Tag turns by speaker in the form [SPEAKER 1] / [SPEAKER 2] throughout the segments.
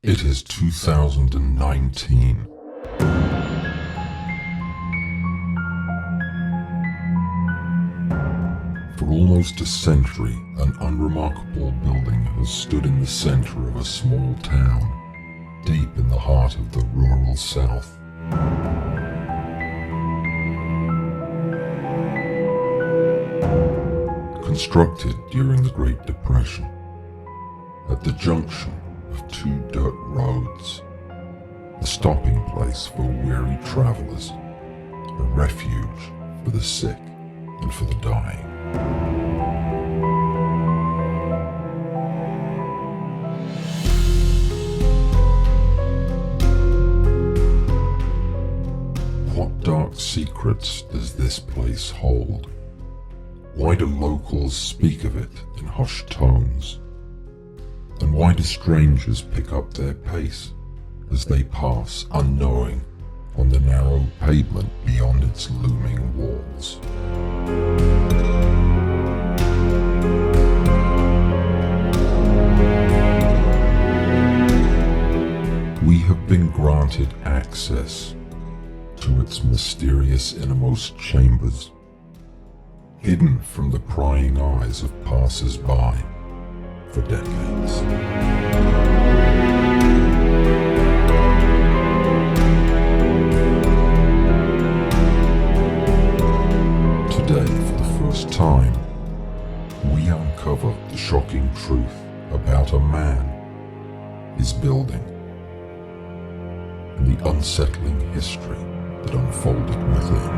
[SPEAKER 1] It is 2019. For almost a century, an unremarkable building has stood in the center of a small town, deep in the heart of the rural South. Constructed during the Great Depression, at the junction of two dirt roads, a stopping place for weary travelers, a refuge for the sick and for the dying. What dark secrets does this place hold? Why do locals speak of it in hushed tones? And why do strangers pick up their pace as they pass unknowing on the narrow pavement beyond its looming walls? We have been granted access to its mysterious innermost chambers, hidden from the prying eyes of passers-by for decades. Today, for the first time, we uncover the shocking truth about a man, his building, and the unsettling history that unfolded within.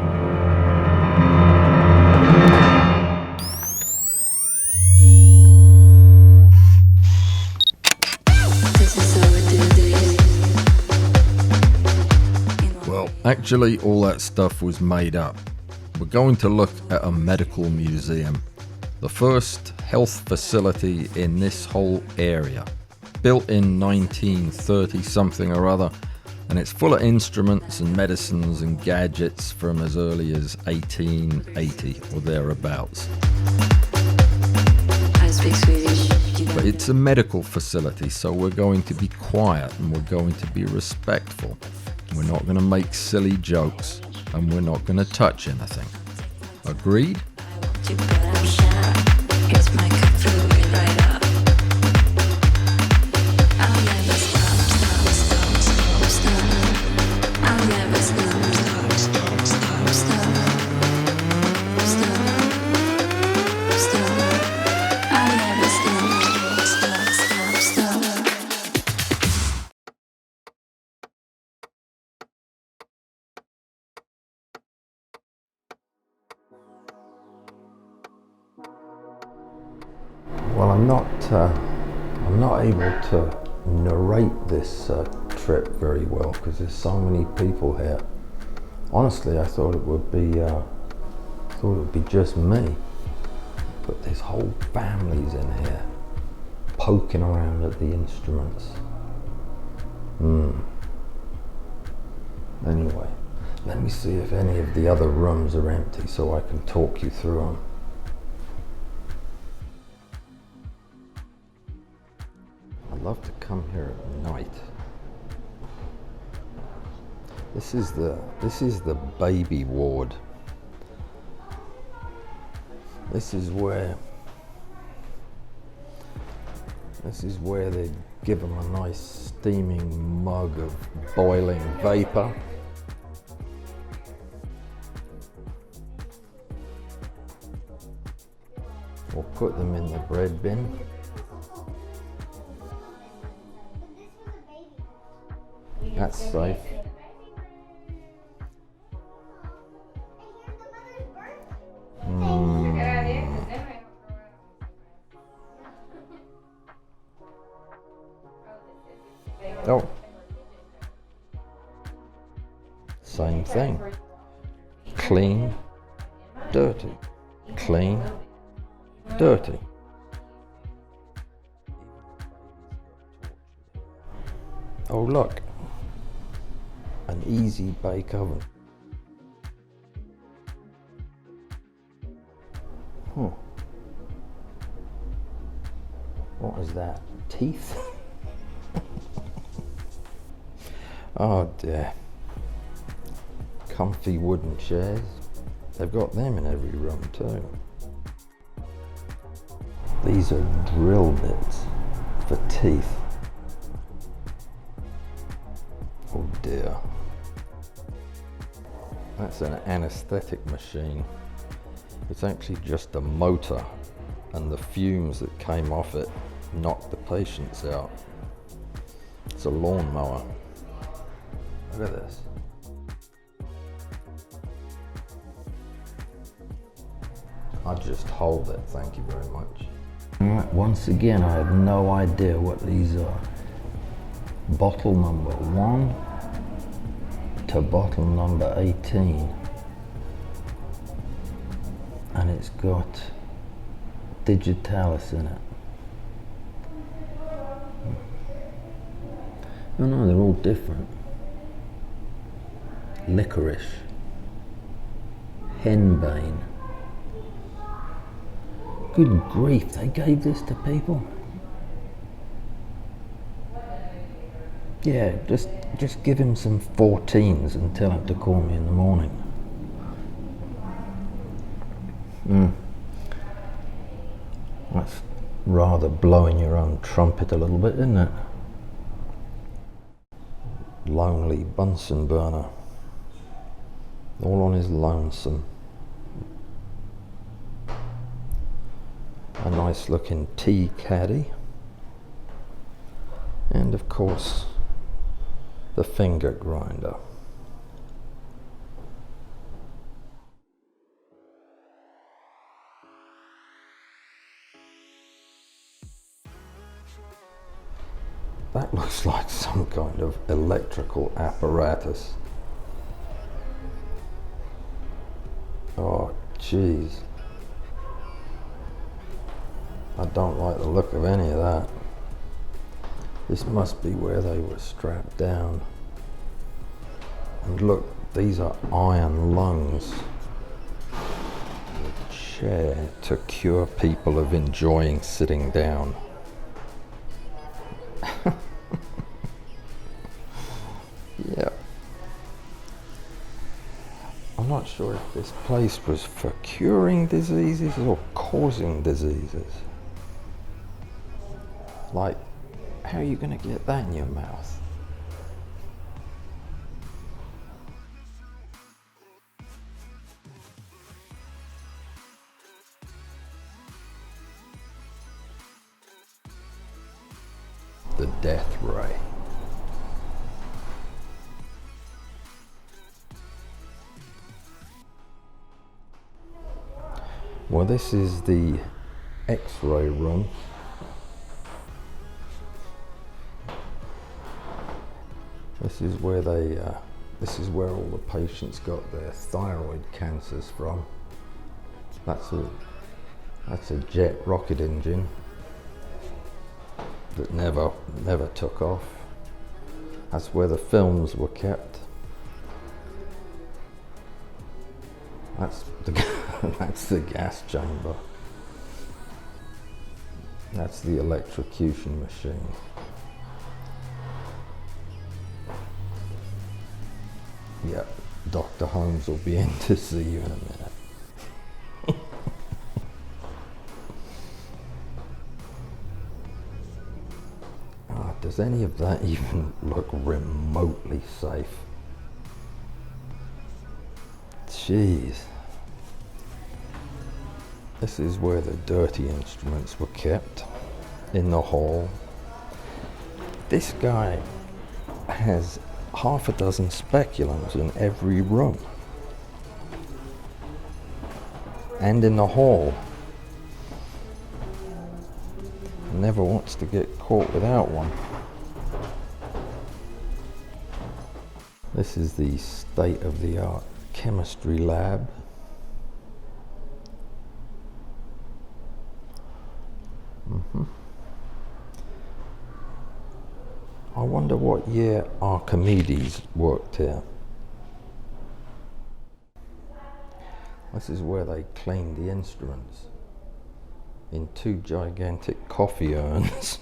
[SPEAKER 2] Well, actually, all that stuff was made up. We're going to look at a medical museum, the first health facility in this whole area, built in 1930 something or other, and it's full of instruments and medicines and gadgets from as early as 1880 or thereabouts.
[SPEAKER 3] I speak Swedish.
[SPEAKER 2] But it's a medical facility, so we're going to be quiet and we're going to be respectful. We're not going to make silly jokes and we're not going to touch anything. Agreed?
[SPEAKER 3] But I'm shy. Here's my cup filled right up. I'll never stop. I'll never stop. I'll never stop.
[SPEAKER 4] Well, I'm not able to narrate this trip very well because there's so many people here. Honestly, I thought it would be just me, but there's whole families in here poking around at the instruments. Anyway, let me see if any of the other rooms are empty so I can talk you through them. I love to come here at night. This is the baby ward. This is where they give them a nice steaming mug of boiling vapor. Or put them in the bread bin. That's safe. Oh. Same thing. Clean, dirty. Clean, dirty. Oh look. An easy bake oven. What is that? Teeth? Oh dear. Comfy wooden chairs. They've got them in every room too. These are drill bits for teeth. Oh dear. That's an anesthetic machine. It's actually just a motor, and the fumes that came off it knocked the patients out. It's a lawnmower. Look at this. I'll just hold it, thank you very much. Alright, once again, I have no idea what these are. Bottle number 1 to bottle number 18. And it's got digitalis in it. Oh no, they're all different. Licorice. Henbane. Good grief, they gave this to people? Yeah, just give him some 14s and tell him to call me in the morning. That's rather blowing your own trumpet a little bit, isn't it? Lonely Bunsen burner. All on his lonesome. A nice looking tea caddy. And of course, the finger grinder. That looks like some kind of electrical apparatus. Oh, jeez. I don't like the look of any of that. This must be where they were strapped down. And look, these are iron lungs. A chair to cure people of enjoying sitting down. Yeah. I'm not sure if this place was for curing diseases or causing diseases. Like, how are you going to get that in your mouth? The death ray. Well, this is the X-ray room. This is where this is where all the patients got their thyroid cancers from. That's a jet rocket engine that never took off. That's where the films were kept. That's the gas chamber. That's the electrocution machine. Yep, Dr. Holmes will be in to see you in a minute. Does any of that even look remotely safe? Jeez. This is where the dirty instruments were kept, in the hall. This guy has half a dozen speculums in every room. And in the hall. Never wants to get caught without one. This is the state-of-the-art chemistry lab. I wonder what year Archimedes worked here. This is where they cleaned the instruments in 2 gigantic coffee urns.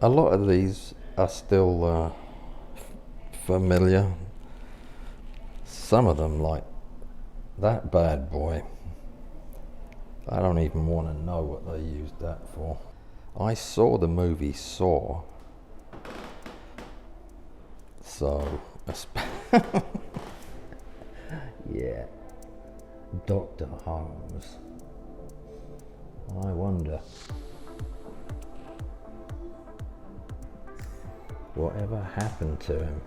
[SPEAKER 2] A lot of these are still familiar. Some of them, like that bad boy, I don't even want to know what they used that for. I saw the movie Saw, so yeah, Dr. Holmes. I wonder whatever happened to him.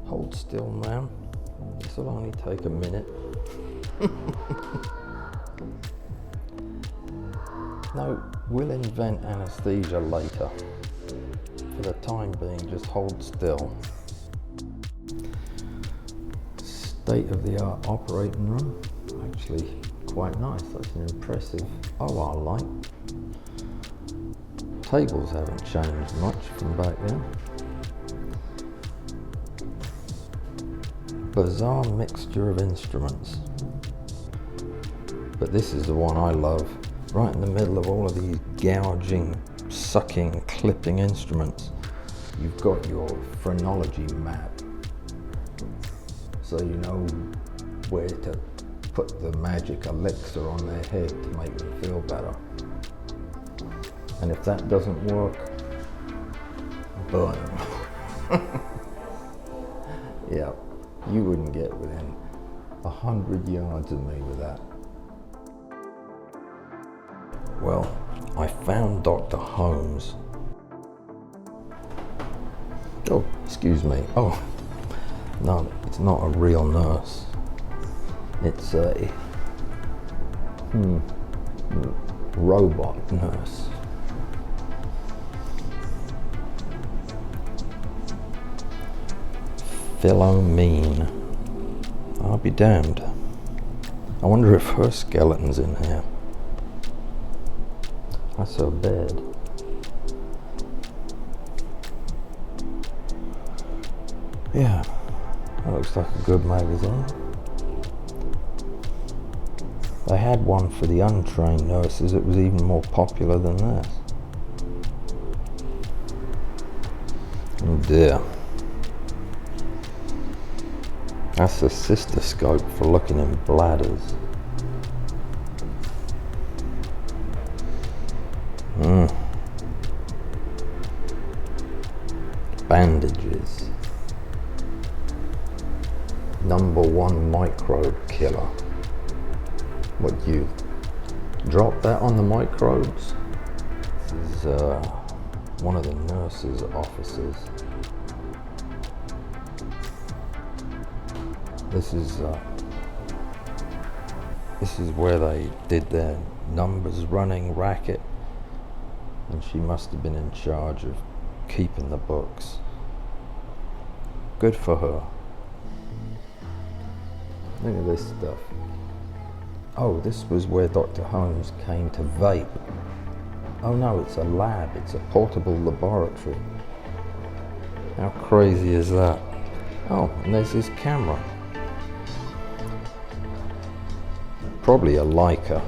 [SPEAKER 2] Hold still, ma'am. This will only take a minute. No, we'll invent anesthesia later. For the time being, just hold still. State-of-the-art operating room. Actually, quite nice. That's an impressive OR light. Tables haven't changed much from back then. Bizarre mixture of instruments. But this is the one I love. Right in the middle of all of these gouging, sucking, clipping instruments, you've got your phrenology map. So you know where to put the magic elixir on their head to make them feel better. And if that doesn't work, burn them. Yeah, you wouldn't get within 100 yards of me with that. Well, I found Dr. Holmes. Oh, excuse me. Oh, no, it's not a real nurse. It's a robot nurse. Philomene. I'll be damned. I wonder if her skeleton's in here. That's her bed. Yeah, that looks like a good magazine. They had one for the untrained nurses. It was even more popular than this. Oh dear. That's a cystoscope for looking in bladders. Bandages. #1 microbe killer. What, you drop that on the microbes? This is one of the nurses' offices. This is where they did their numbers running racket, and she must have been in charge of keeping the books. Good for her. Look at this stuff. Oh, this was where Dr. Holmes came to vape. Oh no, it's a lab. It's a portable laboratory. How crazy is that? Oh, and there's his camera. Probably a Leica.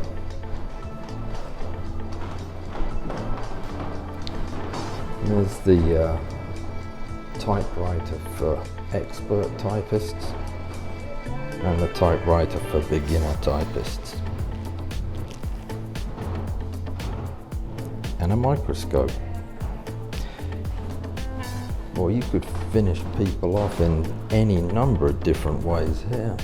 [SPEAKER 2] There's the typewriter for expert typists and the typewriter for beginner typists. And a microscope. Well, you could finish people off in any number of different ways here.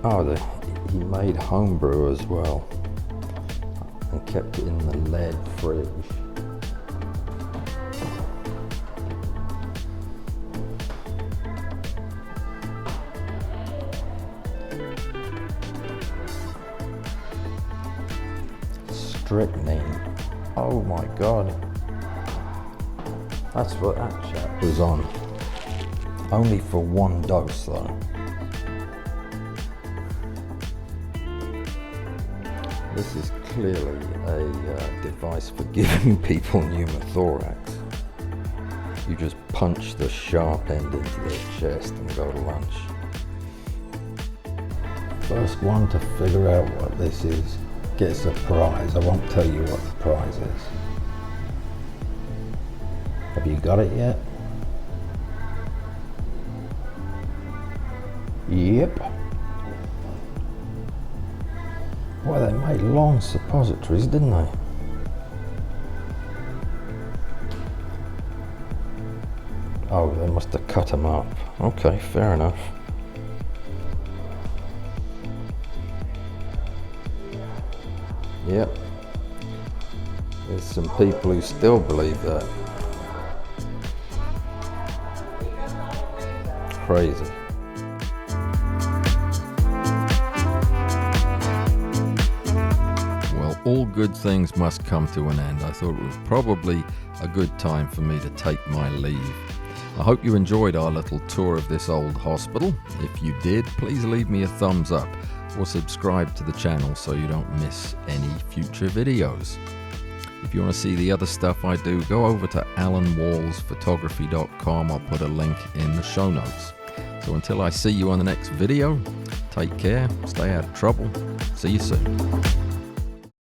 [SPEAKER 2] Oh, he made homebrew as well and kept it in the lead fridge. Strychnine. Oh my god. That's what that chap was on. Only for one dose though.
[SPEAKER 4] This is clearly a device for giving people pneumothorax. You just punch the sharp end into their chest and go to lunch. First one to figure out what this is gets a prize. I won't tell you what the prize is. Have you got it yet? Yep. Well, they made long suppositories, didn't they? Oh, they must have cut them up. Okay, fair enough. Yep. There's some people who still believe that. Crazy.
[SPEAKER 2] Well, all good things must come to an end. I thought it was probably a good time for me to take my leave. I hope you enjoyed our little tour of this old hospital. If you did, please leave me a thumbs up or subscribe to the channel so you don't miss any future videos. If you want to see the other stuff I do, go over to alanwallsphotography.com. I'll put a link in the show notes. So until I see you on the next video, take care, stay out of trouble, see you soon.